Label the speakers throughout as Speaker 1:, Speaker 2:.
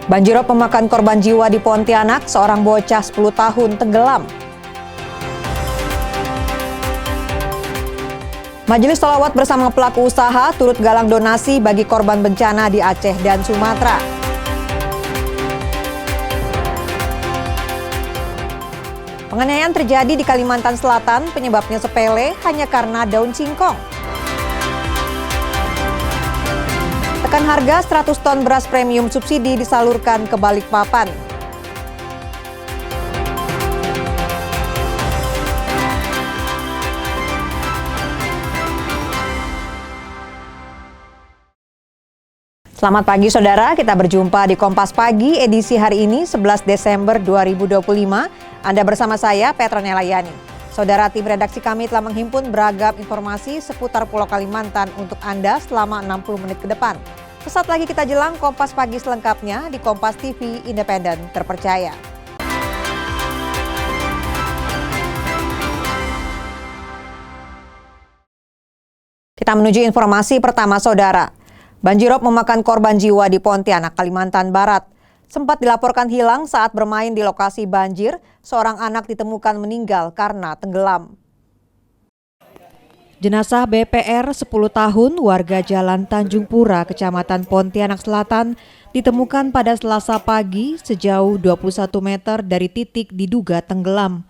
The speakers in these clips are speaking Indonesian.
Speaker 1: Banjirop memakan korban jiwa di Pontianak, seorang bocah 10 tahun tenggelam. Majelis Sholawat bersama pelaku usaha turut galang donasi bagi korban bencana di Aceh dan Sumatera. Penganiayaan terjadi di Kalimantan Selatan, penyebabnya sepele hanya karena daun singkong. Tekan harga 100 ton beras premium subsidi disalurkan ke Balikpapan. Selamat pagi saudara, kita berjumpa di Kompas Pagi edisi hari ini 11 Desember 2025. Anda bersama saya Petra Nelayani. Saudara, tim redaksi kami telah menghimpun beragam informasi seputar Pulau Kalimantan untuk Anda selama 60 menit ke depan. Sesaat lagi kita jelang Kompas Pagi selengkapnya di Kompas TV Independen Terpercaya. Kita menuju informasi pertama saudara. Banjirop memakan korban jiwa di Pontianak, Kalimantan Barat. Sempat dilaporkan hilang saat bermain di lokasi banjir, seorang anak ditemukan meninggal karena tenggelam. Jenazah BPR 10 tahun warga Jalan Tanjung Pura, Kecamatan Pontianak Selatan, ditemukan pada Selasa pagi sejauh 21 meter dari titik diduga tenggelam.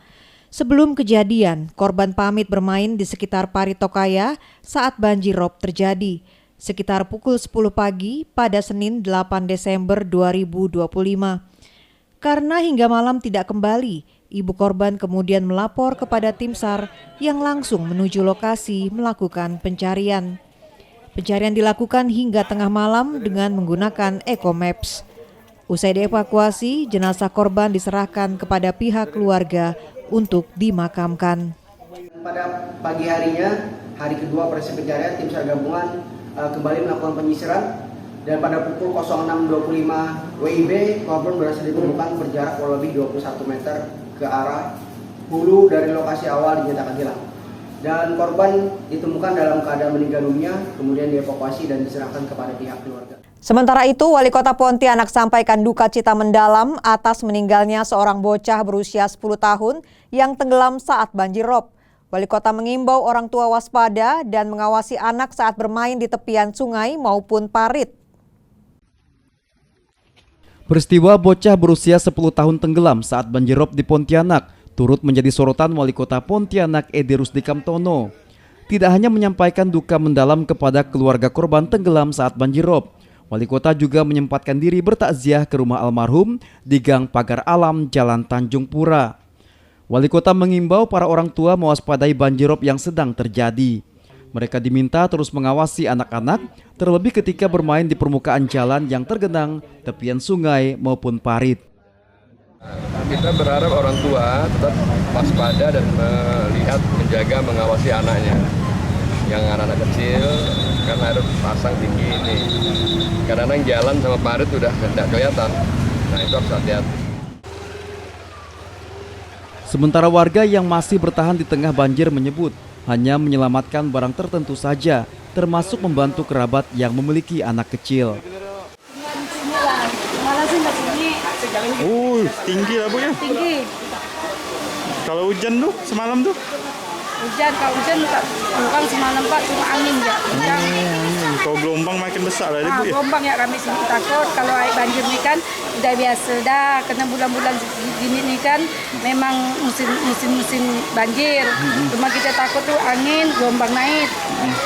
Speaker 1: Sebelum kejadian, korban pamit bermain di sekitar Paritokaya saat banjirop terjadi. Sekitar pukul 10 pagi pada Senin 8 Desember 2025. Karena hingga malam tidak kembali, ibu korban kemudian melapor kepada tim SAR yang langsung menuju lokasi melakukan pencarian. Pencarian dilakukan hingga tengah malam dengan menggunakan Eco Maps. Usai dievakuasi, jenazah korban diserahkan kepada pihak keluarga untuk dimakamkan.
Speaker 2: Pada pagi harinya, hari kedua operasi pencarian, tim SAR gabungan kembali melakukan penyisiran dan pada pukul 06.25 WIB korban berhasil ditemukan berjarak kurang lebih 21 meter ke arah hulu dari lokasi awal dinyatakan hilang. Dan korban ditemukan dalam keadaan meninggal dunia, kemudian dievakuasi dan diserahkan kepada pihak keluarga.
Speaker 1: Sementara itu, Wali Kota Pontianak sampaikan duka cita mendalam atas meninggalnya seorang bocah berusia 10 tahun yang tenggelam saat banjirop. Wali Kota mengimbau orang tua waspada dan mengawasi anak saat bermain di tepian sungai maupun parit.
Speaker 3: Peristiwa bocah berusia 10 tahun tenggelam saat banjirop di Pontianak turut menjadi sorotan Wali Kota Pontianak Edi Rusdi Kamtono. Tidak hanya menyampaikan duka mendalam kepada keluarga korban tenggelam saat banjirop, Wali Kota juga menyempatkan diri bertakziah ke rumah almarhum di Gang Pagar Alam, Jalan Tanjung Pura. Wali Kota mengimbau para orang tua mewaspadai banjirop yang sedang terjadi. Mereka diminta terus mengawasi anak-anak, terlebih ketika bermain di permukaan jalan yang tergenang, tepian sungai maupun parit.
Speaker 4: Kita berharap orang tua tetap waspada dan melihat, menjaga, mengawasi anaknya. Yang anak-anak kecil, karena ada pasang tinggi ini. Kadang-kadang jalan sama parit udah tidak kelihatan. Nah itu harus hati-hati.
Speaker 3: Sementara warga yang masih bertahan di tengah banjir menyebut hanya menyelamatkan barang tertentu saja, termasuk membantu kerabat yang memiliki anak kecil.
Speaker 5: Tinggi lah Bu ya?
Speaker 6: Tinggi.
Speaker 5: Kalau hujan tuh, semalam tuh?
Speaker 6: Kalau hujan bukan semalam Pak, cuma angin ya.
Speaker 5: Kalau gelombang makin besar lah Bu ya?
Speaker 6: Gelombang ya kami sendiri takut. Kalau air banjir ini kan udah biasa dah, karena bulan-bulan gini nih kan memang musim banjir. Cuma kita takut tuh angin, gelombang naik.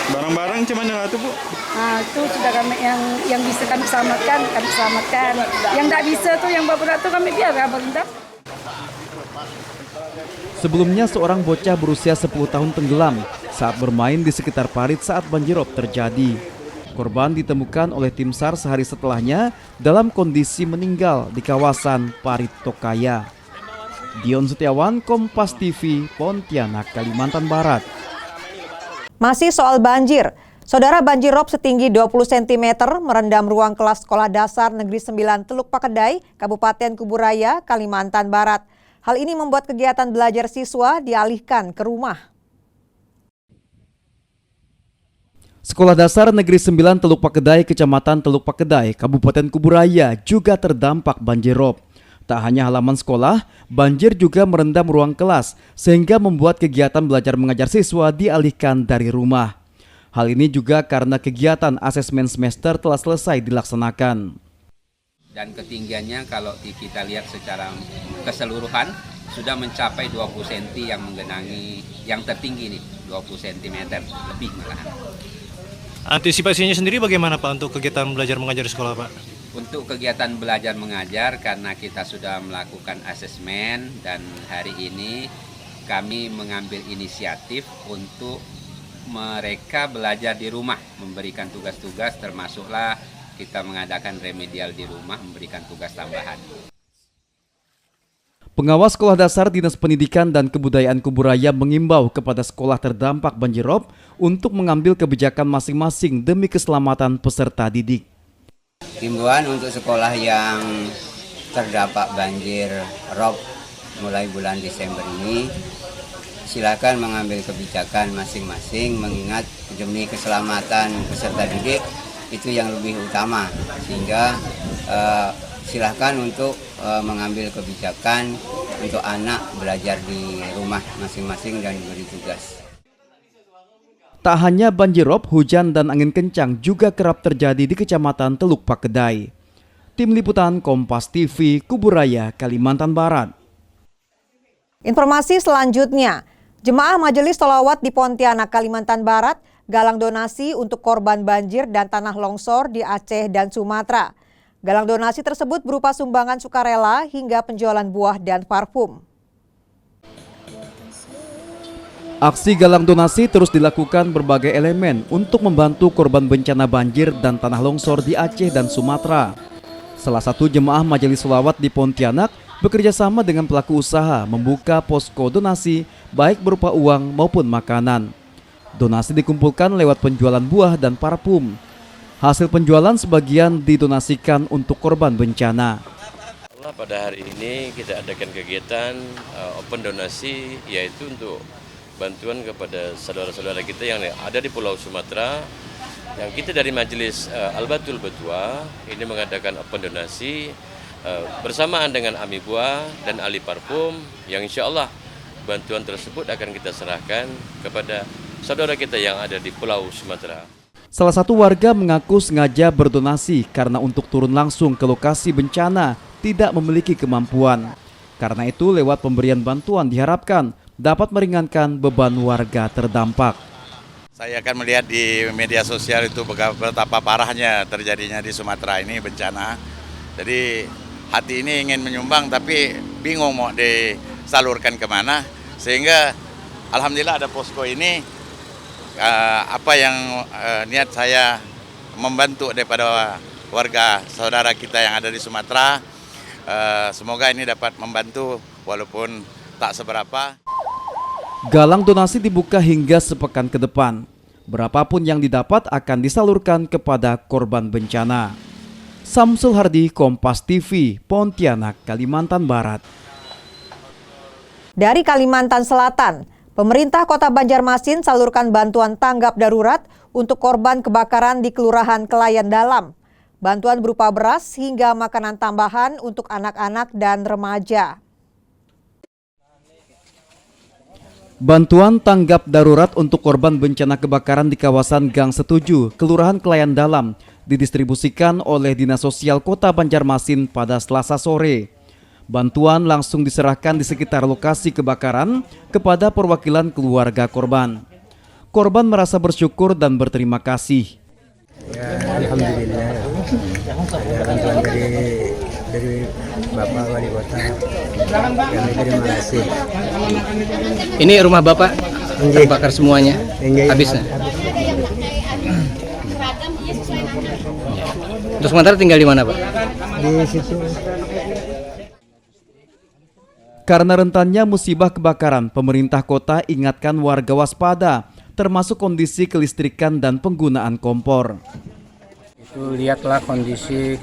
Speaker 5: Barang-barang cuman yang tuh Bu?
Speaker 6: Nah, itu sudah kami yang bisa kami selamatkan, Yang tidak bisa tuh, yang berat tuh kami biar pemerintah.
Speaker 3: Sebelumnya seorang bocah berusia 10 tahun tenggelam saat bermain di sekitar parit saat banjirop terjadi. Korban ditemukan oleh tim SAR sehari setelahnya dalam kondisi meninggal di kawasan Paritokaya. Dion Setiawan, Kompas TV, Pontianak, Kalimantan Barat.
Speaker 1: Masih soal banjir. Saudara, banjirop setinggi 20 cm merendam ruang kelas Sekolah Dasar Negeri 9 Teluk Pakedai, Kabupaten Kuburaya, Kalimantan Barat. Hal ini membuat kegiatan belajar siswa dialihkan ke rumah.
Speaker 3: Sekolah Dasar Negeri 9 Teluk Pakedai, Kecamatan Teluk Pakedai, Kabupaten Kuburaya juga terdampak banjirop. Tak hanya halaman sekolah, banjir juga merendam ruang kelas sehingga membuat kegiatan belajar mengajar siswa dialihkan dari rumah. Hal ini juga karena kegiatan asesmen semester telah selesai dilaksanakan.
Speaker 7: Dan ketinggiannya kalau kita lihat secara keseluruhan sudah mencapai 20 cm yang menggenangi yang tertinggi nih, 20 cm lebih malahan.
Speaker 8: Antisipasinya sendiri bagaimana Pak untuk kegiatan belajar mengajar di sekolah Pak?
Speaker 7: Untuk kegiatan belajar mengajar karena kita sudah melakukan asesmen dan hari ini kami mengambil inisiatif untuk mereka belajar di rumah, memberikan tugas-tugas termasuklah kita mengadakan remedial di rumah, memberikan tugas tambahan.
Speaker 3: Pengawas Sekolah Dasar Dinas Pendidikan dan Kebudayaan Kuburaya mengimbau kepada sekolah terdampak banjirop untuk mengambil kebijakan masing-masing demi keselamatan peserta didik.
Speaker 9: Himbauan untuk sekolah yang terdampak banjir rob mulai bulan Desember ini, silakan mengambil kebijakan masing-masing mengingat demi keselamatan peserta didik itu yang lebih utama, sehingga silahkan untuk mengambil kebijakan untuk anak belajar di rumah masing-masing dan diberi tugas.
Speaker 3: Tak hanya banjirop, hujan dan angin kencang juga kerap terjadi di Kecamatan Teluk Pakedai. Tim Liputan Kompas TV, Kuburaya, Kalimantan Barat.
Speaker 1: Informasi selanjutnya, Jemaah Majelis Sholawat di Pontianak, Kalimantan Barat galang donasi untuk korban banjir dan tanah longsor di Aceh dan Sumatera. Galang donasi tersebut berupa sumbangan sukarela hingga penjualan buah dan parfum.
Speaker 3: Aksi galang donasi terus dilakukan berbagai elemen untuk membantu korban bencana banjir dan tanah longsor di Aceh dan Sumatera. Salah satu jemaah Majelis Sholawat di Pontianak bekerja sama dengan pelaku usaha membuka posko donasi baik berupa uang maupun makanan. Donasi dikumpulkan lewat penjualan buah dan parfum. Hasil penjualan sebagian didonasikan untuk korban bencana.
Speaker 4: Pada hari ini kita adakan kegiatan open donasi, yaitu untuk bantuan kepada saudara-saudara kita yang ada di Pulau Sumatera. Yang kita dari Majelis Al-Batul Betua ini mengadakan open donasi bersamaan dengan Ami Buah dan Ali Parfum, yang insya Allah bantuan tersebut akan kita serahkan kepada saudara kita yang ada di Pulau Sumatera.
Speaker 3: Salah satu warga mengaku sengaja berdonasi karena untuk turun langsung ke lokasi bencana tidak memiliki kemampuan. Karena itu lewat pemberian bantuan diharapkan dapat meringankan beban warga terdampak.
Speaker 10: Saya akan melihat di media sosial itu betapa parahnya terjadinya di Sumatera ini bencana. Jadi hati ini ingin menyumbang tapi bingung mau disalurkan kemana. Sehingga alhamdulillah ada posko ini. Apa yang niat saya membantu daripada warga saudara kita yang ada di Sumatera, semoga ini dapat membantu walaupun tak seberapa.
Speaker 3: Galang donasi dibuka hingga sepekan ke depan. Berapapun yang didapat akan disalurkan kepada korban bencana. Samsul Hardi, Kompas TV, Pontianak, Kalimantan Barat.
Speaker 1: Dari Kalimantan Selatan, pemerintah Kota Banjarmasin salurkan bantuan tanggap darurat untuk korban kebakaran di Kelurahan Kelayan Dalam. Bantuan berupa beras hingga makanan tambahan untuk anak-anak dan remaja.
Speaker 3: Bantuan tanggap darurat untuk korban bencana kebakaran di kawasan Gang Setuju, Kelurahan Kelayan Dalam, didistribusikan oleh Dinas Sosial Kota Banjarmasin pada Selasa sore. Bantuan langsung diserahkan di sekitar lokasi kebakaran kepada perwakilan keluarga korban. Korban merasa bersyukur dan berterima kasih.
Speaker 11: Ya, alhamdulillah. Ya, bantuan dari Bapak Wali Kota. Kami terima kasih.
Speaker 12: Ini rumah Bapak terbakar semuanya, habisnya. Untuk sementara tinggal di mana, Pak?
Speaker 11: Di situ.
Speaker 3: Karena rentannya musibah kebakaran, pemerintah kota ingatkan warga waspada, termasuk kondisi kelistrikan dan penggunaan kompor.
Speaker 11: Itu lihatlah kondisi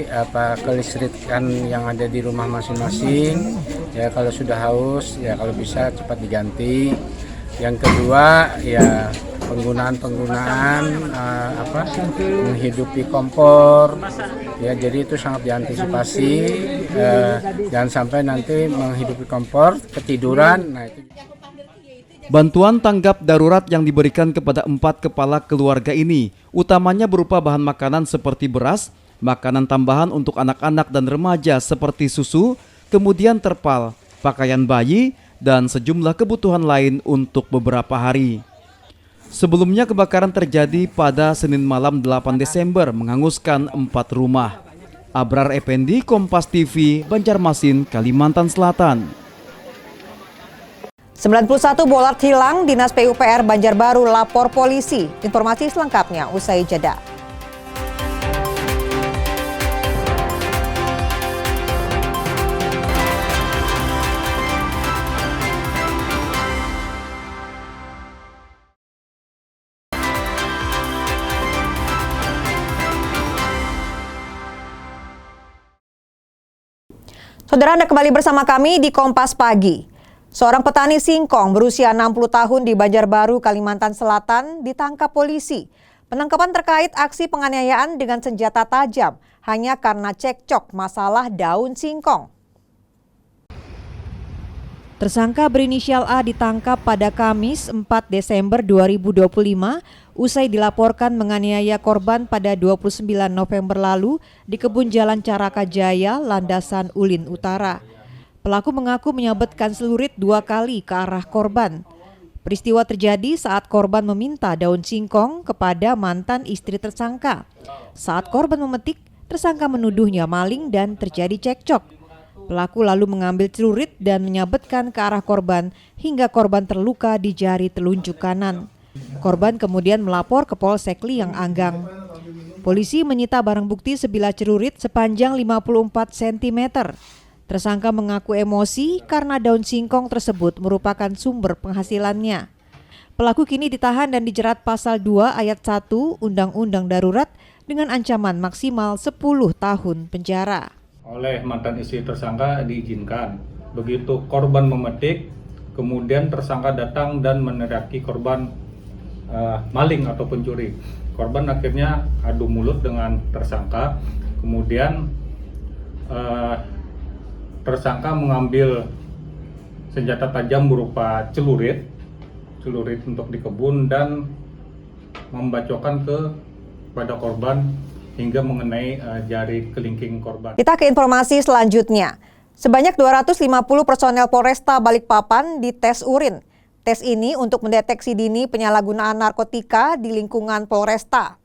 Speaker 11: kelistrikan yang ada di rumah masing-masing. Ya kalau sudah haus, ya kalau bisa cepat diganti. Yang kedua, ya penggunaan menghidupi kompor, ya jadi itu sangat diantisipasi, jangan sampai nanti menghidupi kompor ketiduran. Nah, itu.
Speaker 3: Bantuan tanggap darurat yang diberikan kepada 4 kepala keluarga ini utamanya berupa bahan makanan seperti beras, makanan tambahan untuk anak-anak dan remaja seperti susu, kemudian terpal, pakaian bayi, dan sejumlah kebutuhan lain untuk beberapa hari. Sebelumnya kebakaran terjadi pada Senin malam 8 Desember menghanguskan 4 rumah. Abrar Effendi, Kompas TV, Banjarmasin, Kalimantan Selatan.
Speaker 1: 91 bolart hilang, Dinas PUPR Banjarbaru lapor polisi. Informasi selengkapnya usai jeda. Saudara, Anda kembali bersama kami di Kompas Pagi. Seorang petani singkong berusia 60 tahun di Banjarbaru, Kalimantan Selatan ditangkap polisi. Penangkapan terkait aksi penganiayaan dengan senjata tajam hanya karena cekcok masalah daun singkong. Tersangka berinisial A ditangkap pada Kamis 4 Desember 2025 usai dilaporkan menganiaya korban pada 29 November lalu di kebun Jalan Caraka Jaya, Landasan Ulin Utara. Pelaku mengaku menyabetkan celurit 2 kali ke arah korban. Peristiwa terjadi saat korban meminta daun singkong kepada mantan istri tersangka. Saat korban memetik, tersangka menuduhnya maling dan terjadi cekcok. Pelaku lalu mengambil celurit dan menyabetkan ke arah korban hingga korban terluka di jari telunjuk kanan. Korban kemudian melapor ke Polsek Liang Anggang. Polisi menyita barang bukti sebilah celurit sepanjang 54 cm. Tersangka mengaku emosi karena daun singkong tersebut merupakan sumber penghasilannya. Pelaku kini ditahan dan dijerat pasal 2 ayat 1 Undang-Undang Darurat dengan ancaman maksimal 10 tahun penjara.
Speaker 13: Oleh mantan istri tersangka diizinkan. Begitu korban memetik, kemudian tersangka datang dan meneriaki korban maling atau pencuri. Korban akhirnya adu mulut dengan tersangka, kemudian tersangka mengambil senjata tajam berupa celurit untuk di kebun dan membacokkan kepada korban hingga mengenai jari kelingking korban.
Speaker 1: Kita ke informasi selanjutnya. Sebanyak 250 personel Polresta Balikpapan dites urin. Tes ini untuk mendeteksi dini penyalahgunaan narkotika di lingkungan Polresta.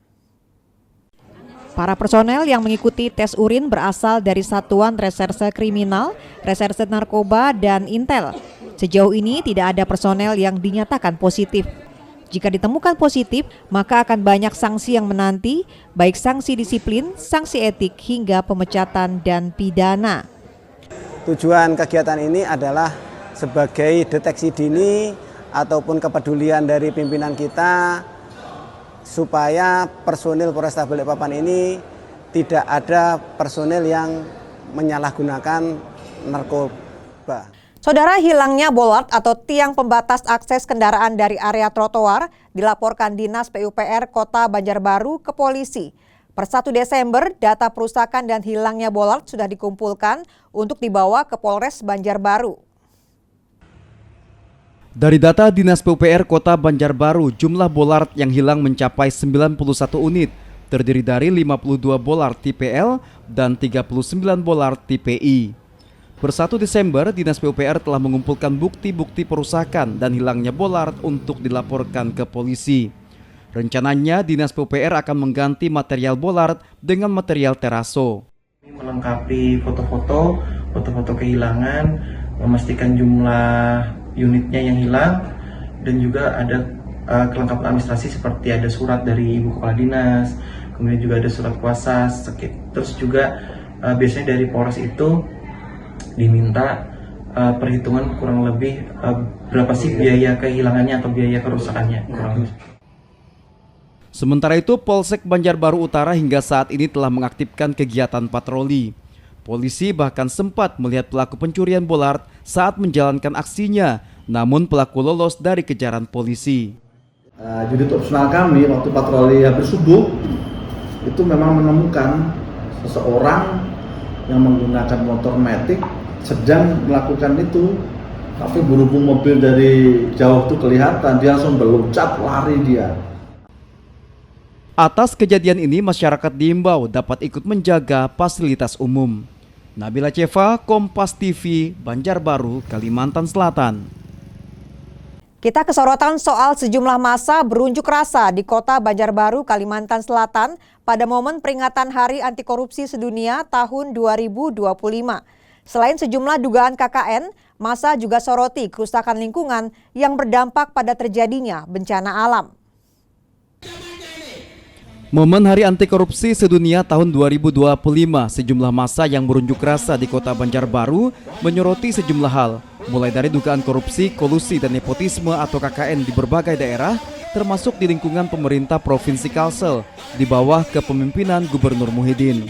Speaker 1: Para personel yang mengikuti tes urin berasal dari Satuan Reserse Kriminal, Reserse Narkoba, dan Intel. Sejauh ini tidak ada personel yang dinyatakan positif. Jika ditemukan positif, maka akan banyak sanksi yang menanti, baik sanksi disiplin, sanksi etik, hingga pemecatan dan pidana.
Speaker 14: Tujuan kegiatan ini adalah sebagai deteksi dini ataupun kepedulian dari pimpinan kita supaya personil Polresta Balikpapan ini tidak ada personil yang menyalahgunakan narkoba.
Speaker 1: Saudara, hilangnya bolart atau tiang pembatas akses kendaraan dari area trotoar dilaporkan Dinas PUPR Kota Banjarbaru ke polisi. Per 1 Desember, data perusakan dan hilangnya bolart sudah dikumpulkan untuk dibawa ke Polres Banjarbaru.
Speaker 3: Dari data Dinas PUPR Kota Banjarbaru, jumlah bolart yang hilang mencapai 91 unit, terdiri dari 52 bolart tipe L dan 39 bolart tipe I. Per 1 Desember, Dinas PUPR telah mengumpulkan bukti-bukti perusakan dan hilangnya bolart untuk dilaporkan ke polisi. Rencananya, Dinas PUPR akan mengganti material bolart dengan material teraso.
Speaker 15: Melengkapi foto-foto kehilangan, memastikan jumlah unitnya yang hilang, dan juga ada kelengkapan administrasi seperti ada surat dari Ibu Kepala Dinas, kemudian juga ada surat kuasa, terus juga biasanya dari Polres itu diminta perhitungan kurang lebih berapa sih biaya kehilangannya atau biaya kerusakannya kurang lebih.
Speaker 3: Sementara itu, Polsek Banjarbaru Utara hingga saat ini telah mengaktifkan kegiatan patroli. Polisi bahkan sempat melihat pelaku pencurian bolart saat menjalankan aksinya, namun pelaku lolos dari kejaran polisi.
Speaker 16: Unit opsional kami waktu patroli hampir subuh itu memang menemukan seseorang yang menggunakan motor matic sedang melakukan itu, tapi berhubung mobil dari jauh tuh kelihatan, dia langsung meloncat lari dia.
Speaker 3: Atas kejadian ini masyarakat diimbau dapat ikut menjaga fasilitas umum. Nabila Ceva, Kompas TV, Banjarbaru, Kalimantan Selatan.
Speaker 1: Kita ke sorotan soal sejumlah massa berunjuk rasa di kota Banjarbaru, Kalimantan Selatan pada momen peringatan Hari Anti Korupsi Sedunia tahun 2025. Selain sejumlah dugaan KKN, massa juga soroti kerusakan lingkungan yang berdampak pada terjadinya bencana alam.
Speaker 3: Momen Hari Anti Korupsi Sedunia tahun 2025, sejumlah massa yang berunjuk rasa di kota Banjarbaru menyoroti sejumlah hal, mulai dari dugaan korupsi, kolusi, dan nepotisme atau KKN di berbagai daerah, termasuk di lingkungan pemerintah Provinsi Kalsel, di bawah kepemimpinan Gubernur Muhyiddin.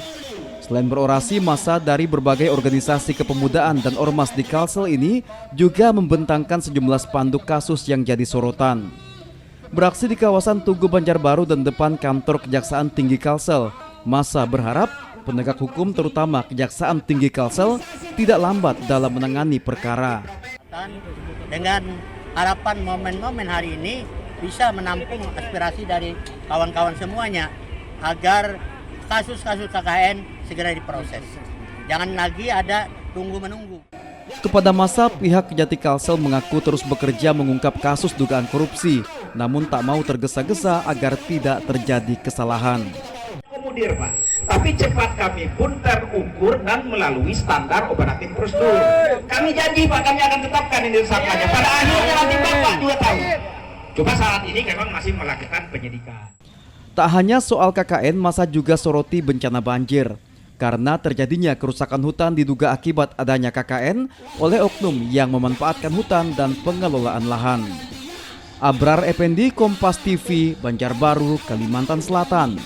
Speaker 3: Selain berorasi, massa dari berbagai organisasi kepemudaan dan ormas di Kalsel ini juga membentangkan sejumlah spanduk kasus yang jadi sorotan. Beraksi di kawasan Tugu Banjarbaru dan depan kantor Kejaksaan Tinggi Kalsel, massa berharap penegak hukum terutama Kejaksaan Tinggi Kalsel tidak lambat dalam menangani perkara.
Speaker 17: Dengan harapan momen-momen hari ini bisa menampung aspirasi dari kawan-kawan semuanya agar kasus-kasus KKN segera diproses. Jangan lagi ada tunggu-menunggu.
Speaker 3: Kepada massa, pihak Kejati Kalsel mengaku terus bekerja mengungkap kasus dugaan korupsi, namun tak mau tergesa-gesa agar tidak terjadi kesalahan.
Speaker 18: Kemudian Pak, tapi cepat kami pun terukur dan melalui standar operatif prosedur. Kami janji Pak, kami akan tetapkan ini tersangkanya. Pada akhirnya nanti Bapak 2 tahun. Coba saat ini memang masih melakukan penyidikan.
Speaker 3: Tak hanya soal KKN, massa juga soroti bencana banjir. Karena terjadinya kerusakan hutan diduga akibat adanya KKN oleh oknum yang memanfaatkan hutan dan pengelolaan lahan. Abrar Effendi, Kompas TV, Banjarbaru, Kalimantan Selatan.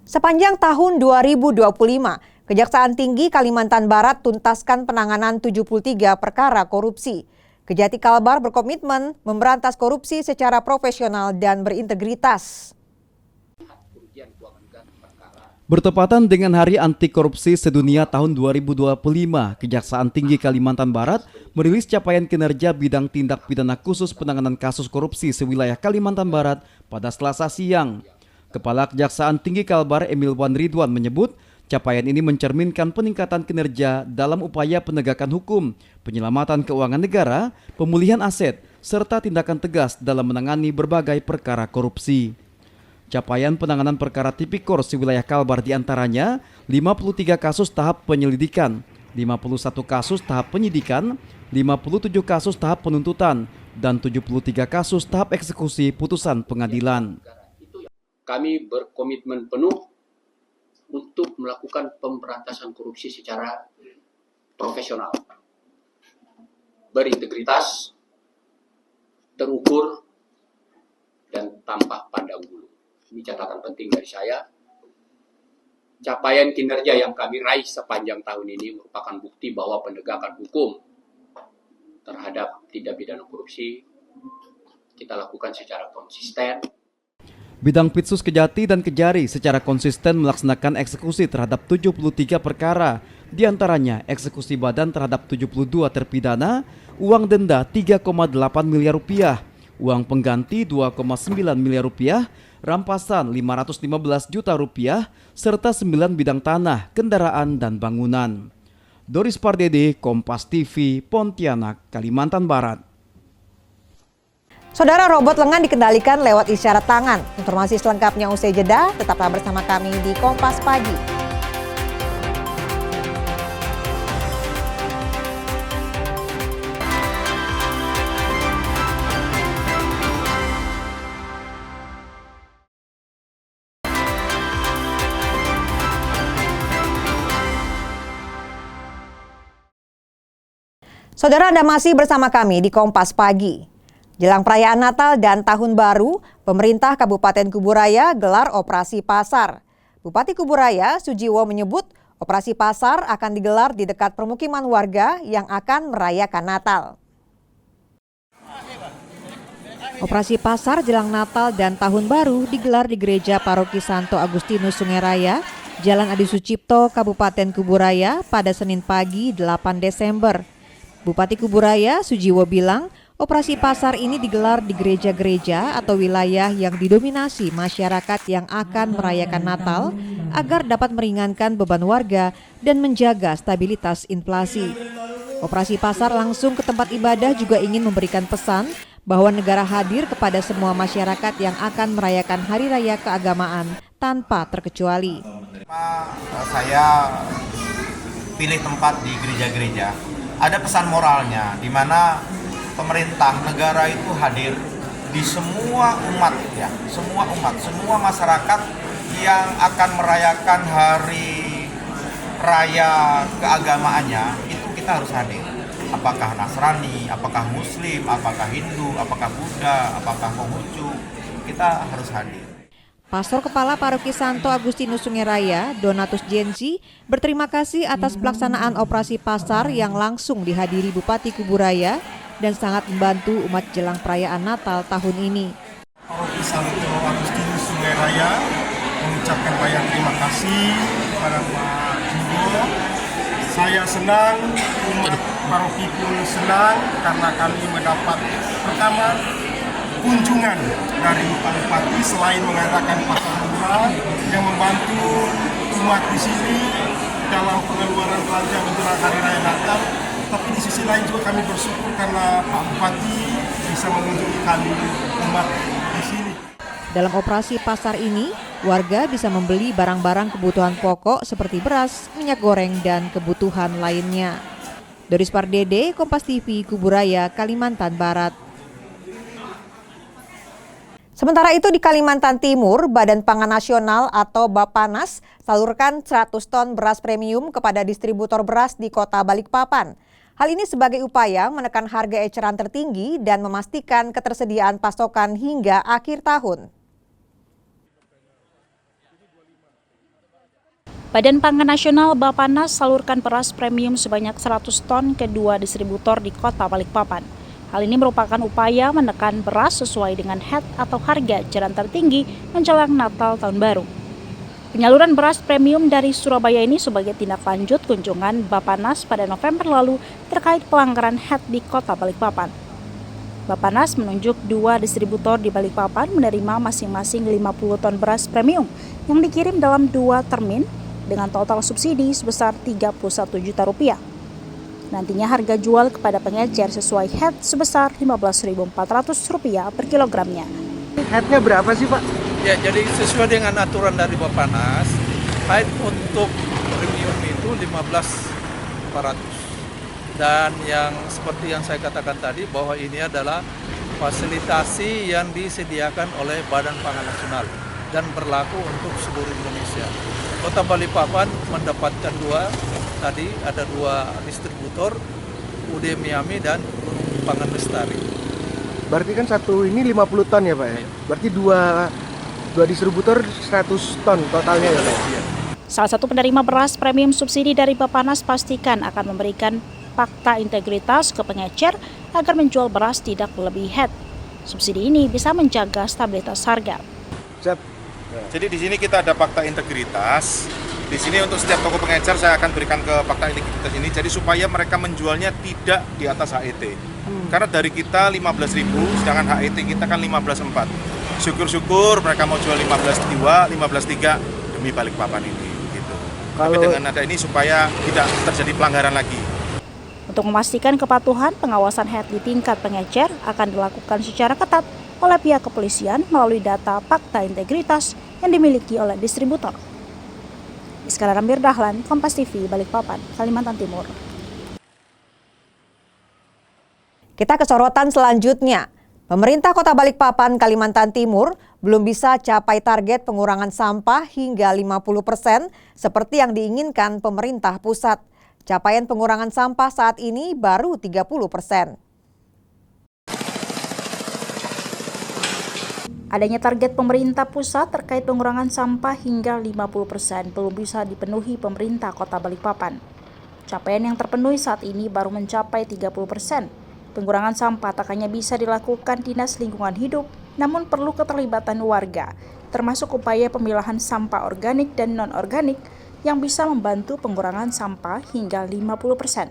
Speaker 1: Sepanjang tahun 2025, Kejaksaan Tinggi Kalimantan Barat tuntaskan penanganan 73 perkara korupsi. Kejati Kalbar berkomitmen memberantas korupsi secara profesional dan berintegritas.
Speaker 3: Bertepatan dengan Hari Anti Korupsi Sedunia tahun 2025, Kejaksaan Tinggi Kalimantan Barat merilis capaian kinerja bidang tindak pidana khusus penanganan kasus korupsi sewilayah Kalimantan Barat pada Selasa siang. Kepala Kejaksaan Tinggi Kalbar Emil Wan Ridwan menyebut, capaian ini mencerminkan peningkatan kinerja dalam upaya penegakan hukum, penyelamatan keuangan negara, pemulihan aset, serta tindakan tegas dalam menangani berbagai perkara korupsi. Capaian penanganan perkara tipikor sewilayah Kalbar diantaranya 53 kasus tahap penyelidikan, 51 kasus tahap penyidikan, 57 kasus tahap penuntutan, dan 73 kasus tahap eksekusi putusan pengadilan.
Speaker 19: Kami berkomitmen penuh untuk melakukan pemberantasan korupsi secara profesional, berintegritas, terukur, dan tanpa pandang bulu. Ini catatan penting dari saya. Capaian kinerja yang kami raih sepanjang tahun ini merupakan bukti bahwa penegakan hukum terhadap tindak pidana korupsi kita lakukan secara konsisten.
Speaker 3: Bidang Pitsus Kejati dan Kejari secara konsisten melaksanakan eksekusi terhadap 73 perkara, diantaranya eksekusi badan terhadap 72 terpidana, uang denda 3,8 miliar rupiah, uang pengganti 2,9 miliar rupiah, rampasan 515 juta rupiah, serta 9 bidang tanah, kendaraan, dan bangunan. Doris Pardede, Kompas TV, Pontianak, Kalimantan Barat.
Speaker 1: Saudara, robot lengan dikendalikan lewat isyarat tangan. Informasi selengkapnya usai jeda, tetaplah bersama kami di Kompas Pagi. Saudara, Anda masih bersama kami di Kompas Pagi. Jelang perayaan Natal dan Tahun Baru, pemerintah Kabupaten Kuburaya gelar operasi pasar. Bupati Kuburaya, Sujiwo, menyebut operasi pasar akan digelar di dekat permukiman warga yang akan merayakan Natal. Operasi pasar jelang Natal dan Tahun Baru digelar di Gereja Paroki Santo Agustinus Sungai Raya, Jalan Adi Sucipto, Kabupaten Kuburaya pada Senin pagi 8 Desember. Bupati Kuburaya, Sujiwo bilang, operasi pasar ini digelar di gereja-gereja atau wilayah yang didominasi masyarakat yang akan merayakan Natal agar dapat meringankan beban warga dan menjaga stabilitas inflasi. Operasi pasar langsung ke tempat ibadah juga ingin memberikan pesan bahwa negara hadir kepada semua masyarakat yang akan merayakan Hari Raya Keagamaan tanpa terkecuali.
Speaker 20: Saya pilih tempat di gereja-gereja. Ada pesan moralnya di mana pemerintah negara itu hadir di semua umat ya, semua masyarakat yang akan merayakan hari raya keagamaannya itu kita harus hadir. Apakah Nasrani, apakah Muslim, apakah Hindu, apakah Buddha, apakah Konghucu, kita harus hadir.
Speaker 1: Pastor Kepala Paroki Santo Agustinus Sungai Raya, Donatus Jensi, berterima kasih atas pelaksanaan operasi pasar yang langsung dihadiri Bupati Kuburaya dan sangat membantu umat jelang perayaan Natal tahun ini.
Speaker 21: Paroki Santo Agustinus Sungai Raya mengucapkan banyak terima kasih kepada Pak Jiwo. Saya senang, umat paroki pun senang karena kami mendapat pertama kunjungan dari Pak Bupati selain mengadakan pasar murah yang membantu umat di sini dalam pengeluaran belanja menjelang Hari Raya Natal. Tapi di sisi lain juga kami bersyukur karena Pak Bupati bisa mengunjungi kami umat di sini.
Speaker 1: Dalam operasi pasar ini, warga bisa membeli barang-barang kebutuhan pokok seperti beras, minyak goreng, dan kebutuhan lainnya. Doris Pardede, Kompas TV, Kuburaya, Kalimantan Barat. Sementara itu di Kalimantan Timur, Badan Pangan Nasional atau Bapanas salurkan 100 ton beras premium kepada distributor beras di Kota Balikpapan. Hal ini sebagai upaya menekan harga eceran tertinggi dan memastikan ketersediaan pasokan hingga akhir tahun.
Speaker 22: Badan Pangan Nasional Bapanas salurkan beras premium sebanyak 100 ton ke 2 distributor di Kota Balikpapan. Hal ini merupakan upaya menekan beras sesuai dengan head atau harga eceran tertinggi menjelang Natal Tahun Baru. Penyaluran beras premium dari Surabaya ini sebagai tindak lanjut kunjungan Bapanas pada November lalu terkait pelanggaran head di Kota Balikpapan. Bapanas menunjuk 2 distributor di Balikpapan menerima masing-masing 50 ton beras premium yang dikirim dalam 2 termin dengan total subsidi sebesar Rp31 juta. Nantinya harga jual kepada pengecer sesuai head sebesar Rp15.400 per kilogramnya.
Speaker 23: Headnya berapa sih Pak?
Speaker 24: Ya, jadi sesuai dengan aturan dari Bapanas, head untuk premium itu 15.400. Dan yang seperti yang saya katakan tadi bahwa ini adalah fasilitasi yang disediakan oleh Badan Pangan Nasional dan berlaku untuk seluruh Indonesia. Kota Balikpapan mendapatkan 2, tadi ada 2 distributor, UD Miami dan Pangan Lestari.
Speaker 23: Berarti kan satu ini 50 ton ya Pak ya? Berarti 2 distributor 100 ton totalnya ya Pak?
Speaker 24: Ya.
Speaker 22: Salah satu penerima beras premium subsidi dari Bapanas pastikan akan memberikan fakta integritas ke pengecer agar menjual beras tidak melebihi head. Subsidi ini bisa menjaga stabilitas harga.
Speaker 25: Jadi di sini kita ada fakta integritas. Di sini untuk setiap toko pengecer saya akan berikan ke fakta integritas ini. Jadi supaya mereka menjualnya tidak di atas HET. Karena dari kita 15.000, sedangkan HET kita kan 15.4. Syukur-syukur mereka mau jual 15.2, 15.3 demi Balikpapan ini. Gitu. Tapi dengan ada ini supaya tidak terjadi pelanggaran lagi.
Speaker 22: Untuk memastikan kepatuhan, pengawasan head di tingkat pengecer akan dilakukan secara ketat oleh pihak kepolisian melalui data fakta integritas yang dimiliki oleh distributor. Iskandar Amir Dahlan, Kompas TV, Balikpapan, Kalimantan Timur.
Speaker 1: Kita ke sorotan selanjutnya. Pemerintah Kota Balikpapan, Kalimantan Timur belum bisa capai target pengurangan sampah hingga 50% seperti yang diinginkan pemerintah pusat. Capaian pengurangan sampah saat ini baru 30%.
Speaker 22: Adanya target pemerintah pusat terkait pengurangan sampah hingga 50% belum bisa dipenuhi pemerintah Kota Balikpapan. Capaian yang terpenuhi saat ini baru mencapai 30%. Pengurangan sampah tak hanya bisa dilakukan Dinas Lingkungan Hidup, namun perlu keterlibatan warga, termasuk upaya pemilahan sampah organik dan non-organik yang bisa membantu pengurangan sampah hingga 50%.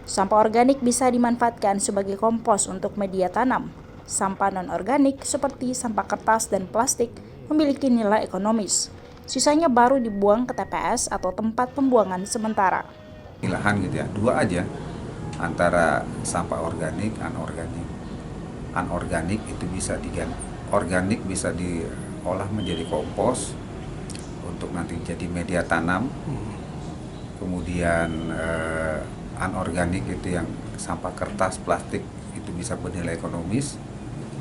Speaker 22: Sampah organik bisa dimanfaatkan sebagai kompos untuk media tanam. Sampah non-organik seperti sampah kertas dan plastik memiliki nilai ekonomis. Sisanya baru dibuang ke TPS atau tempat pembuangan sementara.
Speaker 2: Pemilahan gitu ya, dua aja. Antara sampah organik, anorganik. Anorganik itu bisa diganti, organik bisa diolah menjadi kompos untuk nanti jadi media tanam. Kemudian anorganik itu yang sampah kertas, plastik itu bisa bernilai ekonomis.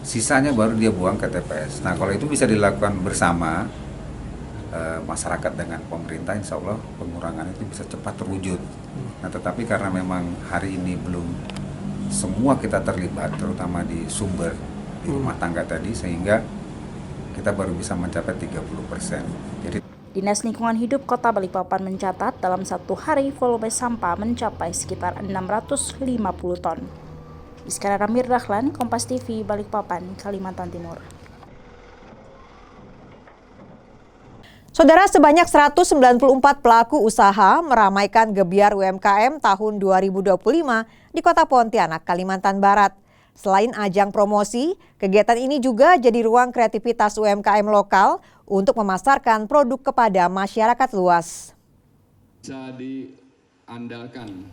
Speaker 2: Sisanya baru dia buang ke TPS. Nah kalau itu bisa dilakukan bersama masyarakat dengan pemerintah, insya Allah pengurangan itu bisa cepat terwujud. Nah tetapi karena memang hari ini belum semua kita terlibat, terutama di sumber di rumah tangga tadi, sehingga kita baru bisa mencapai 30%. Jadi
Speaker 22: Dinas Lingkungan Hidup Kota Balikpapan mencatat dalam satu hari volume sampah mencapai sekitar 650 ton. Iskandar Amir Dahlan, Kompas TV, Balikpapan, Kalimantan Timur.
Speaker 1: Saudara, sebanyak 194 pelaku usaha meramaikan Gebyar UMKM tahun 2025 di Kota Pontianak, Kalimantan Barat. Selain ajang promosi, kegiatan ini juga jadi ruang kreativitas UMKM lokal untuk memasarkan produk kepada masyarakat luas.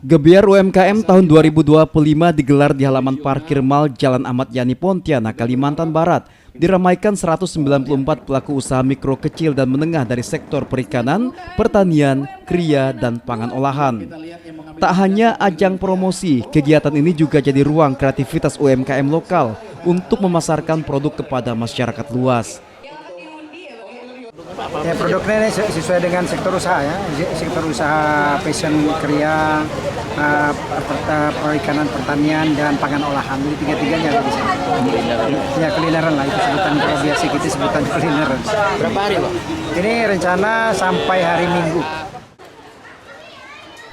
Speaker 3: Gebyar UMKM tahun 2025 digelar di halaman parkir mal Jalan Ahmad Yani Pontianak, Kalimantan Barat. Diramaikan 194 pelaku usaha mikro, kecil, dan menengah dari sektor perikanan, pertanian, kria, dan pangan olahan. Tak hanya ajang promosi, kegiatan ini juga jadi ruang kreativitas UMKM lokal untuk memasarkan produk kepada masyarakat luas.
Speaker 5: Ya, produknya ini sesuai dengan sektor usaha ya, sektor usaha fashion, kria, perikanan, pertanian, dan pangan olahan. Jadi tiga-tiganya di sini. Ya, kulineran lah, itu sebutan, kalau biasa kita sebutan kulineran. Berapa hari Pak? Ini rencana sampai hari Minggu.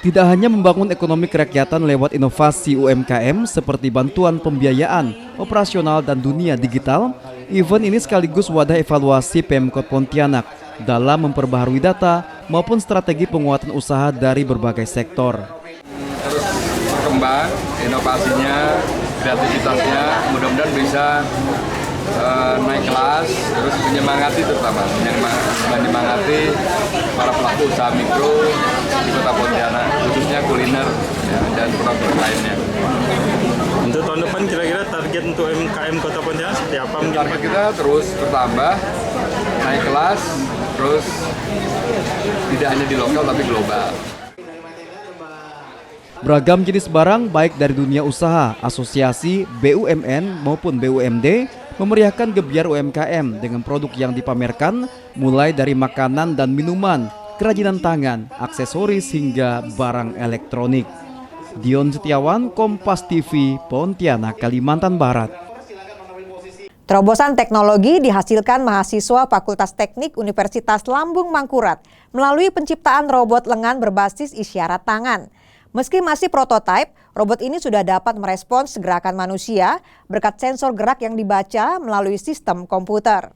Speaker 3: Tidak hanya membangun ekonomi kerakyatan lewat inovasi UMKM seperti bantuan pembiayaan, operasional, dan dunia digital, event ini sekaligus wadah evaluasi Pemkot Pontianak dalam memperbaharui data maupun strategi penguatan usaha dari berbagai sektor.
Speaker 4: Terus berkembang, inovasinya, kreativitasnya, mudah-mudahan bisa naik kelas, terus menyemangati terutama menyemangati para pelaku usaha mikro di Kota Pontianak, khususnya kuliner ya, dan produk lainnya.
Speaker 6: Untuk tahun depan kira-kira target untuk UMKM Kota Pontianak seperti apa?
Speaker 4: Target kita terus bertambah, naik kelas, terus tidak hanya di lokal tapi global.
Speaker 3: Beragam jenis barang baik dari dunia usaha, asosiasi, BUMN maupun BUMD memeriahkan Gebyar UMKM dengan produk yang dipamerkan mulai dari makanan dan minuman, kerajinan tangan, aksesoris hingga barang elektronik. Dion Setiawan, Kompas TV, Pontianak, Kalimantan Barat.
Speaker 1: Terobosan teknologi dihasilkan mahasiswa Fakultas Teknik Universitas Lambung Mangkurat melalui penciptaan robot lengan berbasis isyarat tangan. Meski masih prototipe, robot ini sudah dapat merespons gerakan manusia berkat sensor gerak yang dibaca melalui sistem komputer.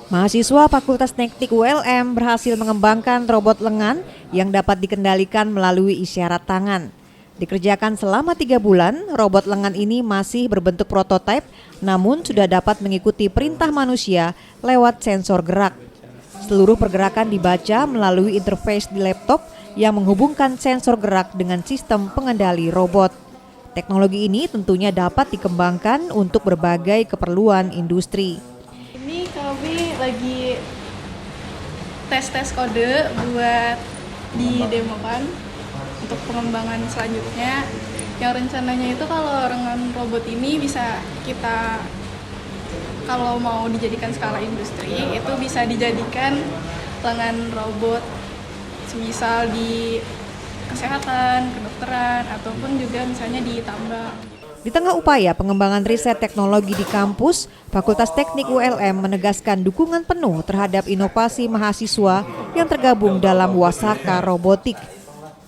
Speaker 1: Mahasiswa Fakultas Teknik ULM berhasil mengembangkan robot lengan yang dapat dikendalikan melalui isyarat tangan. Dikerjakan selama 3 bulan, robot lengan ini masih berbentuk prototipe, namun sudah dapat mengikuti perintah manusia lewat sensor gerak. Seluruh pergerakan dibaca melalui interface di laptop yang menghubungkan sensor gerak dengan sistem pengendali robot. Teknologi ini tentunya dapat dikembangkan untuk berbagai keperluan industri.
Speaker 7: Ini kami lagi tes kode buat didemokan untuk pengembangan selanjutnya. Yang rencananya itu kalau lengan robot ini bisa kita, kalau mau dijadikan skala industri, itu bisa dijadikan lengan robot semisal di kesehatan, kedokteran, ataupun juga misalnya di tambang.
Speaker 1: Di tengah upaya pengembangan riset teknologi di kampus, Fakultas Teknik ULM menegaskan dukungan penuh terhadap inovasi mahasiswa yang tergabung dalam Wasaka Robotik.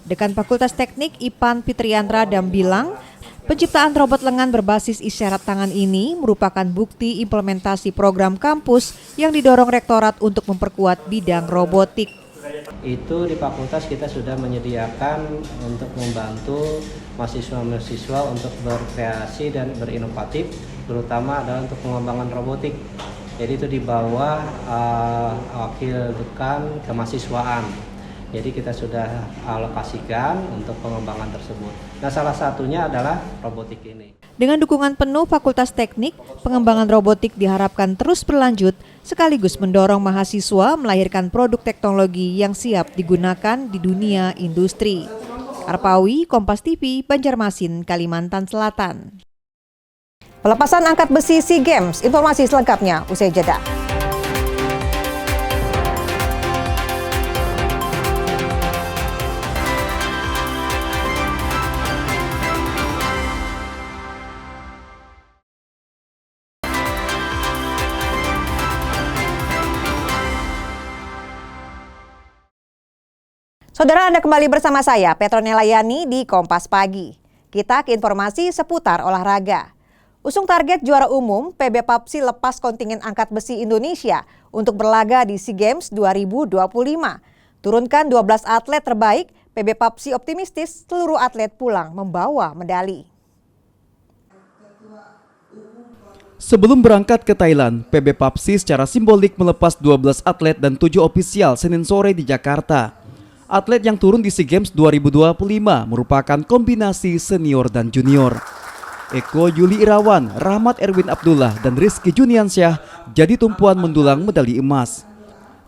Speaker 1: Dekan Fakultas Teknik Ipan Fitriandra bilang, penciptaan robot lengan berbasis isyarat tangan ini merupakan bukti implementasi program kampus yang didorong rektorat untuk memperkuat bidang robotik.
Speaker 8: Itu di fakultas kita sudah menyediakan untuk membantu mahasiswa-mahasiswa untuk berkreasi dan berinovatif, terutama adalah untuk pengembangan robotik. Jadi itu di bawah wakil dekan kemahasiswaan. Jadi kita sudah alokasikan untuk pengembangan tersebut. Nah, salah satunya adalah robotik ini.
Speaker 1: Dengan dukungan penuh Fakultas Teknik, pengembangan robotik diharapkan terus berlanjut sekaligus mendorong mahasiswa melahirkan produk teknologi yang siap digunakan di dunia industri. Arpawi, Kompas TV, Banjarmasin, Kalimantan Selatan. Pelepasan angkat besi SEA Games, informasi selengkapnya usai jeda. Saudara, Anda kembali bersama saya, Petronella Yani di Kompas Pagi. Kita ke informasi seputar olahraga. Usung target juara umum, PB Papsi lepas kontingen angkat besi Indonesia untuk berlaga di SEA Games 2025. Turunkan 12 atlet terbaik, PB Papsi optimistis seluruh atlet pulang membawa medali.
Speaker 3: Sebelum berangkat ke Thailand, PB Papsi secara simbolik melepas 12 atlet dan 7 ofisial Senin sore di Jakarta. Atlet yang turun di SEA Games 2025 merupakan kombinasi senior dan junior. Eko Yuli Irawan, Rahmat Erwin Abdullah, dan Rizky Juniansyah jadi tumpuan mendulang medali emas.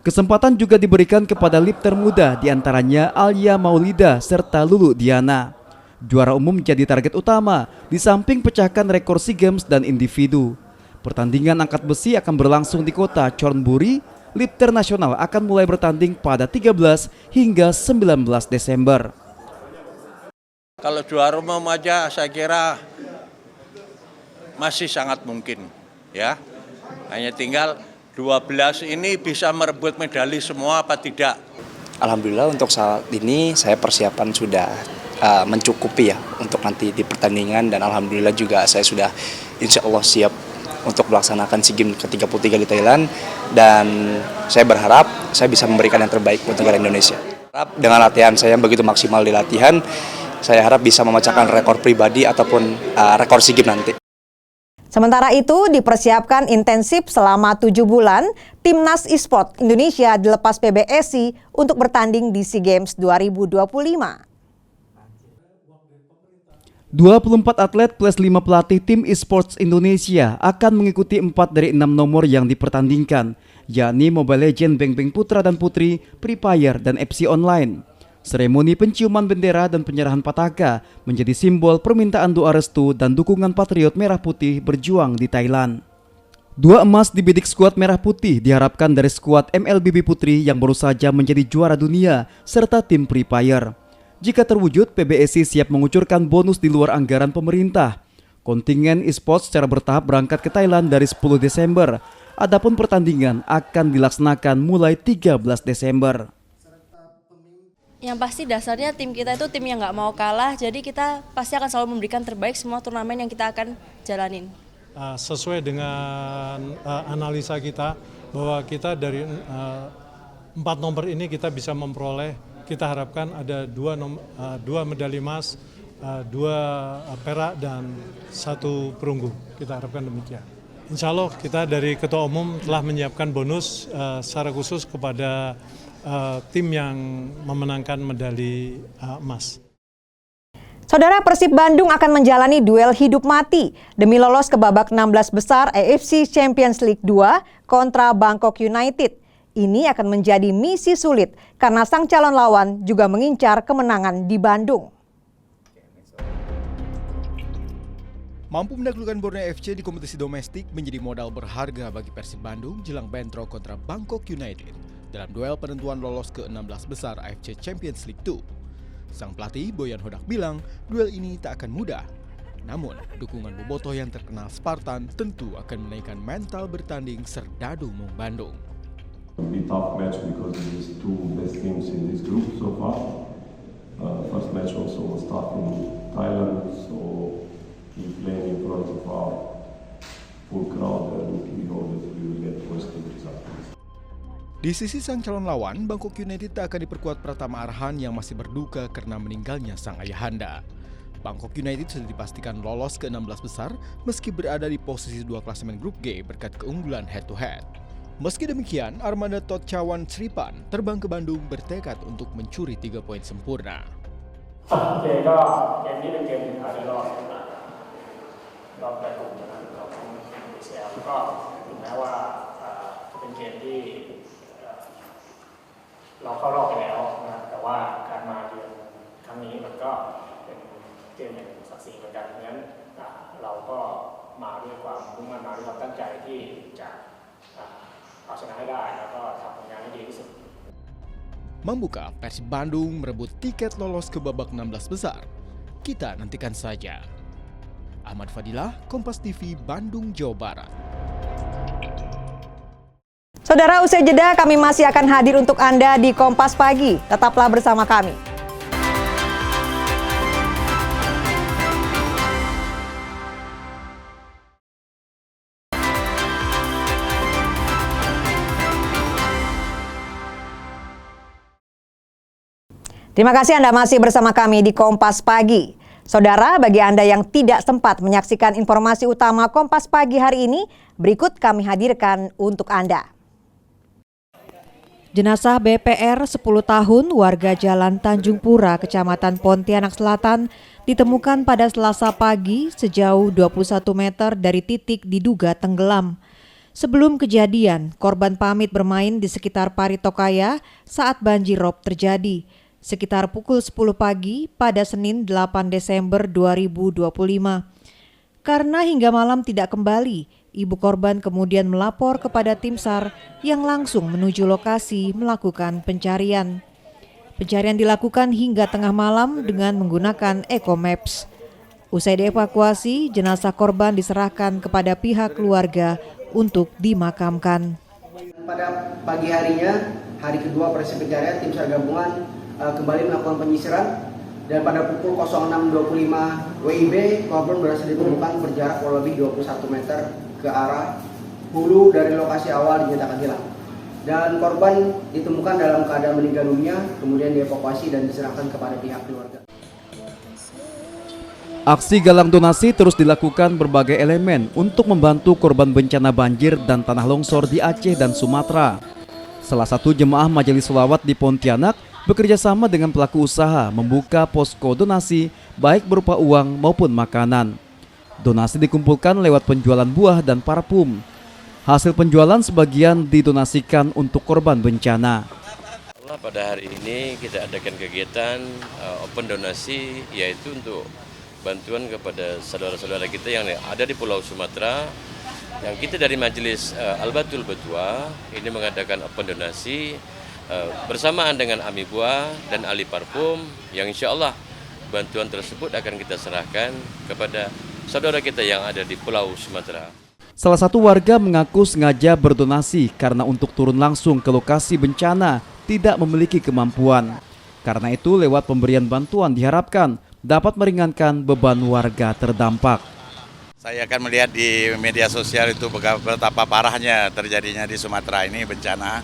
Speaker 3: Kesempatan juga diberikan kepada lifter muda, diantaranya Alia Maulida serta Lulu Diana. Juara umum menjadi target utama, di samping pecahkan rekor SEA Games dan individu. Pertandingan angkat besi akan berlangsung di kota Chonburi. Lifter nasional akan mulai bertanding pada 13 hingga 19 Desember.
Speaker 9: Kalau juara umum aja saya kira masih sangat mungkin, ya. Hanya tinggal 12 ini bisa merebut medali semua apa tidak.
Speaker 10: Alhamdulillah untuk saat ini saya persiapan sudah mencukupi ya untuk nanti di pertandingan, dan alhamdulillah juga saya sudah insya Allah siap untuk melaksanakan SEA Games ke-33 di Thailand, dan saya berharap saya bisa memberikan yang terbaik untuk negara Indonesia. Dengan latihan saya yang begitu maksimal di latihan, saya harap bisa memecahkan rekor pribadi ataupun rekor SEA Games nanti.
Speaker 1: Sementara itu, dipersiapkan intensif selama 7 bulan, Timnas eSport Indonesia dilepas PBSI untuk bertanding di SEA Games 2025.
Speaker 3: 24 atlet plus 5 pelatih tim eSports Indonesia akan mengikuti 4 dari 6 nomor yang dipertandingkan, yakni Mobile Legends Beng Beng Putra dan Putri, Free Fire, dan FC Online. Seremoni penciuman bendera dan penyerahan pataka menjadi simbol permintaan doa restu dan dukungan Patriot Merah Putih berjuang di Thailand. 2 emas dibidik skuad Merah Putih diharapkan dari skuad MLBB Putri yang baru saja menjadi juara dunia serta tim Free Fire. Jika terwujud, PBSI siap mengucurkan bonus di luar anggaran pemerintah. Kontingen eSports secara bertahap berangkat ke Thailand dari 10 Desember. Adapun pertandingan akan dilaksanakan mulai 13 Desember.
Speaker 11: Yang pasti dasarnya tim kita itu tim yang nggak mau kalah, jadi kita pasti akan selalu memberikan terbaik semua turnamen yang kita akan jalanin.
Speaker 12: Sesuai dengan analisa kita bahwa kita dari 4 nomor ini kita bisa memperoleh, kita harapkan ada 2 medali emas, 2 perak dan 1 perunggu. Kita harapkan demikian. Insya Allah kita dari Ketua Umum telah menyiapkan bonus secara khusus kepada tim yang memenangkan medali emas.
Speaker 1: Saudara, Persib Bandung akan menjalani duel hidup mati demi lolos ke babak 16 besar AFC Champions League 2 kontra Bangkok United. Ini akan menjadi misi sulit karena sang calon lawan juga mengincar kemenangan di Bandung.
Speaker 26: Mampu menaklukkan Borneo FC di kompetisi domestik menjadi modal berharga bagi Persib Bandung jelang bentrok kontra Bangkok United dalam duel penentuan lolos ke 16 besar AFC Champions League 2. Sang pelatih Boyan Hodak bilang duel ini tak akan mudah. Namun, dukungan bobotoh yang terkenal Spartan tentu akan menaikkan mental bertanding serdadu Maung Bandung.
Speaker 27: It will be a tough match because it is 2 best teams in this group so far.
Speaker 13: First match also will start in Thailand, so we play in front of our full crowd and we hope that we will get positive results.
Speaker 26: Di sisi sang calon lawan, Bangkok United tak akan diperkuat Pratama Arhan yang masih berduka karena meninggalnya sang ayahanda. Bangkok United sudah dipastikan lolos ke 16 besar meski berada di posisi 2 klasemen grup G berkat keunggulan head-to-head. Meski demikian, armada Totcawan Sripan terbang ke Bandung bertekad untuk mencuri 3 poin sempurna.
Speaker 14: โอเคก็เกมนี้เป็นเกมสุดท้ายในรอบแต่กลุ่มนะครับเราของเอเชียก็ถึงแม้ว่าจะเป็นเกมที่เราเข้ารอบไปแล้วนะแต่ว่าการมาเยือนครั้งนี้มันก็เป็นเกมแห่งศักดิ์ศรีเหมือนกันเพราะฉะนั้นเราก็มาด้วยความมุ่งมั่นมาด้วยความตั้งใจที่จะเอาชนะให้ได้แล้วก็ทำผลงานให้ดีที่สุด
Speaker 26: Membuka, Persib Bandung merebut tiket lolos ke babak 16 besar. Kita nantikan saja. Ahmad Fadilah, Kompas TV, Bandung, Jawa Barat.
Speaker 1: Saudara, usai jeda kami masih akan hadir untuk Anda di Kompas Pagi. Tetaplah bersama kami. Terima kasih Anda masih bersama kami di Kompas Pagi. Saudara, bagi Anda yang tidak sempat menyaksikan informasi utama Kompas Pagi hari ini, berikut kami hadirkan untuk Anda. Jenazah BPR 10 tahun warga Jalan Tanjung Pura, Kecamatan Pontianak Selatan, ditemukan pada Selasa pagi sejauh 21 meter dari titik diduga tenggelam. Sebelum kejadian, korban pamit bermain di sekitar Paritokaya saat banjirop terjadi. Sekitar pukul 10 pagi pada Senin 8 Desember 2025. Karena hingga malam tidak kembali, ibu korban kemudian melapor kepada tim SAR yang langsung menuju lokasi melakukan pencarian. Pencarian dilakukan hingga tengah malam dengan menggunakan Eco Maps. Usai dievakuasi, jenazah korban diserahkan kepada pihak keluarga untuk dimakamkan.
Speaker 5: Pada pagi harinya, hari kedua proses pencarian, tim SAR gabungan kembali melakukan penyisiran dan pada pukul 06.25 WIB korban berhasil ditemukan berjarak kurang lebih 21 meter ke arah hulu dari lokasi awal dinyatakan hilang. Dan korban ditemukan dalam keadaan meninggal dunia, kemudian dievakuasi dan diserahkan kepada pihak keluarga.
Speaker 3: Aksi galang donasi terus dilakukan berbagai elemen untuk membantu korban bencana banjir dan tanah longsor di Aceh dan Sumatera. Salah satu jemaah Majelis Sholawat di Pontianak bekerja sama dengan pelaku usaha membuka posko donasi baik berupa uang maupun makanan. Donasi dikumpulkan lewat penjualan buah dan parfum. Hasil penjualan sebagian didonasikan untuk korban bencana.
Speaker 15: Pada hari ini kita adakan kegiatan open donasi, yaitu untuk bantuan kepada saudara-saudara kita yang ada di Pulau Sumatera. Yang kita dari Majelis Al-Batul Betua ini mengadakan open donasi bersamaan dengan Ami Buah dan Ali Parfum, yang insya Allah bantuan tersebut akan kita serahkan kepada saudara kita yang ada di Pulau Sumatera.
Speaker 3: Salah satu warga mengaku sengaja berdonasi karena untuk turun langsung ke lokasi bencana tidak memiliki kemampuan. Karena itu lewat pemberian bantuan diharapkan dapat meringankan beban warga terdampak.
Speaker 16: Saya akan melihat di media sosial itu betapa parahnya terjadinya di Sumatera ini bencana.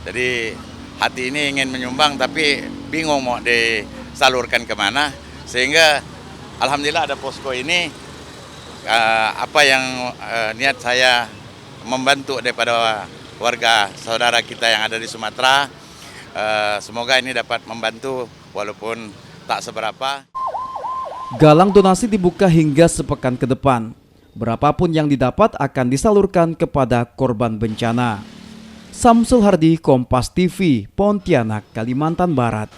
Speaker 16: Jadi hati ini ingin menyumbang tapi bingung mau disalurkan kemana. Sehingga alhamdulillah ada posko ini. Apa yang niat saya membantu daripada warga saudara kita yang ada di Sumatera. Semoga ini dapat membantu walaupun tak seberapa.
Speaker 3: Galang donasi dibuka hingga sepekan ke depan. Berapapun yang didapat akan disalurkan kepada korban bencana. Samsul Hardi, Kompas TV, Pontianak, Kalimantan Barat.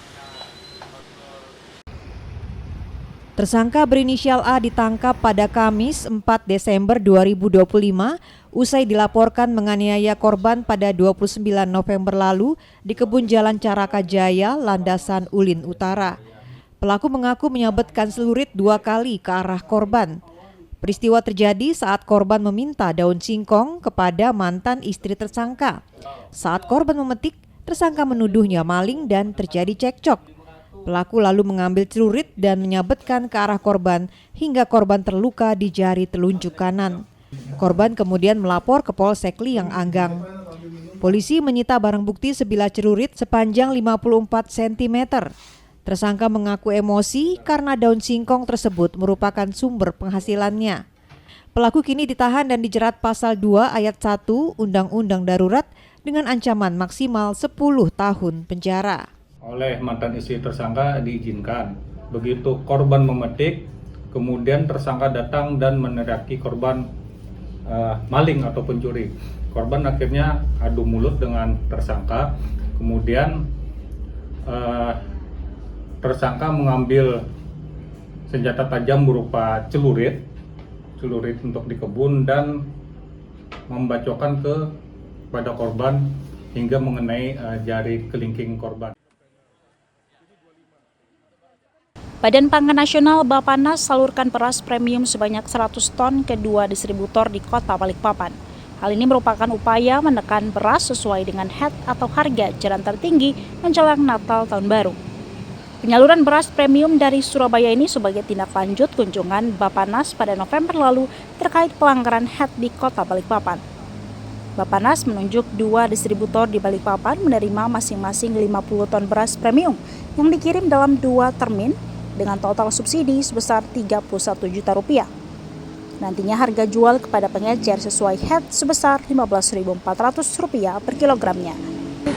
Speaker 1: Tersangka berinisial A ditangkap pada Kamis 4 Desember 2025 usai dilaporkan menganiaya korban pada 29 November lalu di kebun Jalan Caraka Jaya, Landasan Ulin Utara. Pelaku mengaku menyabetkan celurit 2 kali ke arah korban. Peristiwa terjadi saat korban meminta daun singkong kepada mantan istri tersangka. Saat korban memetik, tersangka menuduhnya maling dan terjadi cekcok. Pelaku lalu mengambil celurit dan menyabetkan ke arah korban hingga korban terluka di jari telunjuk kanan. Korban kemudian melapor ke Polsek Liang Anggang. Polisi menyita barang bukti sebilah celurit sepanjang 54 cm. Tersangka mengaku emosi karena daun singkong tersebut merupakan sumber penghasilannya. Pelaku kini ditahan dan dijerat pasal 2 ayat 1 Undang-Undang Darurat dengan ancaman maksimal 10 tahun penjara.
Speaker 17: Oleh mantan istri tersangka diizinkan. Begitu korban memetik, kemudian tersangka datang dan meneriaki korban maling atau pencuri. Korban akhirnya adu mulut dengan tersangka, kemudian tersangka mengambil senjata tajam berupa celurit untuk di kebun dan membacokkan kepada korban hingga mengenai jari kelingking korban.
Speaker 22: Badan Pangan Nasional Bappenas salurkan beras premium sebanyak 100 ton ke 2 distributor di Kota Balikpapan. Hal ini merupakan upaya menekan beras sesuai dengan head atau harga eceran tertinggi menjelang Natal Tahun Baru. Penyaluran beras premium dari Surabaya ini sebagai tindak lanjut kunjungan Bappenas pada November lalu terkait pelanggaran head di Kota Balikpapan. Bappenas menunjuk 2 distributor di Balikpapan menerima masing-masing 50 ton beras premium yang dikirim dalam 2 termin dengan total subsidi sebesar Rp31 juta. Nantinya harga jual kepada pengecer sesuai head sebesar Rp15.400 per kilogramnya.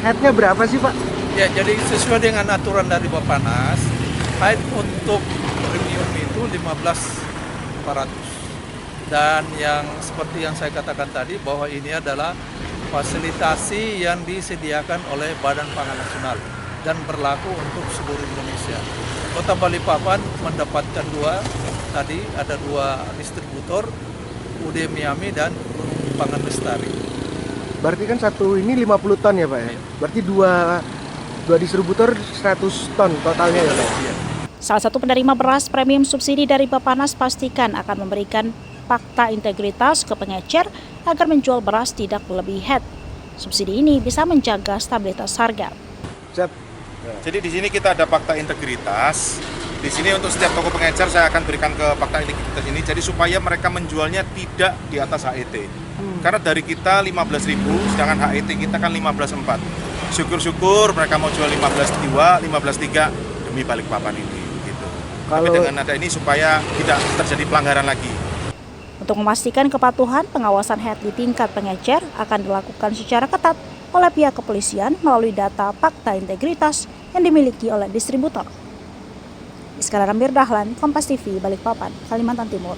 Speaker 24: Headnya berapa sih Pak? Ya, jadi sesuai dengan aturan dari Bappenas, head untuk premium itu 15.400. Dan yang seperti yang saya katakan tadi bahwa ini adalah fasilitasi yang disediakan oleh Badan Pangan Nasional dan berlaku untuk seluruh Indonesia. Kota Balikpapan mendapatkan 2, tadi ada 2 distributor, UD Miami dan Pangan Lestari.
Speaker 18: Berarti kan satu ini 50 ton ya Pak ya? Berarti 2 distributor 100 ton totalnya ya Pak?
Speaker 22: Salah satu penerima beras premium subsidi dari Bappenas pastikan akan memberikan fakta integritas ke pengecer agar menjual beras tidak melebihi head. Subsidi ini bisa menjaga stabilitas harga.
Speaker 25: Jadi di sini kita ada fakta integritas. Di sini untuk setiap toko pengecer saya akan berikan ke fakta integritas ini. Jadi supaya mereka menjualnya tidak di atas HET. Karena dari kita 15.000, sedangkan HET kita kan 15.4. Syukur-syukur mereka mau jual 15.2, 15.3 demi Balikpapan ini. Gitu. Tapi dengan ada ini supaya tidak terjadi pelanggaran lagi.
Speaker 22: Untuk memastikan kepatuhan, pengawasan head di tingkat pengecer akan dilakukan secara ketat oleh pihak kepolisian melalui data fakta integritas yang dimiliki oleh distributor. Iskandar Amir Dahlan, Kompas TV, Balikpapan, Kalimantan Timur.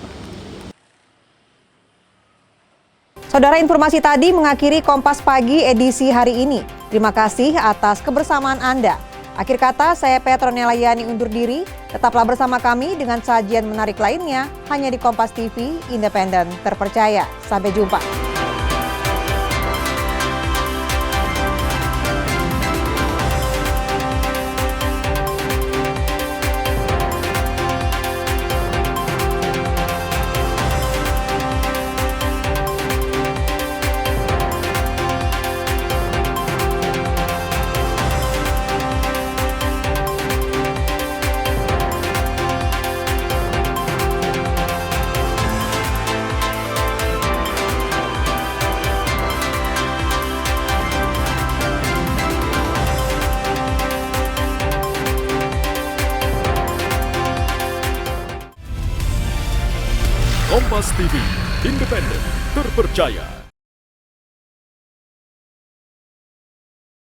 Speaker 1: Saudara, informasi tadi mengakhiri Kompas Pagi edisi hari ini. Terima kasih atas kebersamaan Anda. Akhir kata, saya Petronella Yani undur diri. Tetaplah bersama kami dengan sajian menarik lainnya hanya di Kompas TV, independen, terpercaya. Sampai jumpa.
Speaker 19: Kompas TV, independen, terpercaya.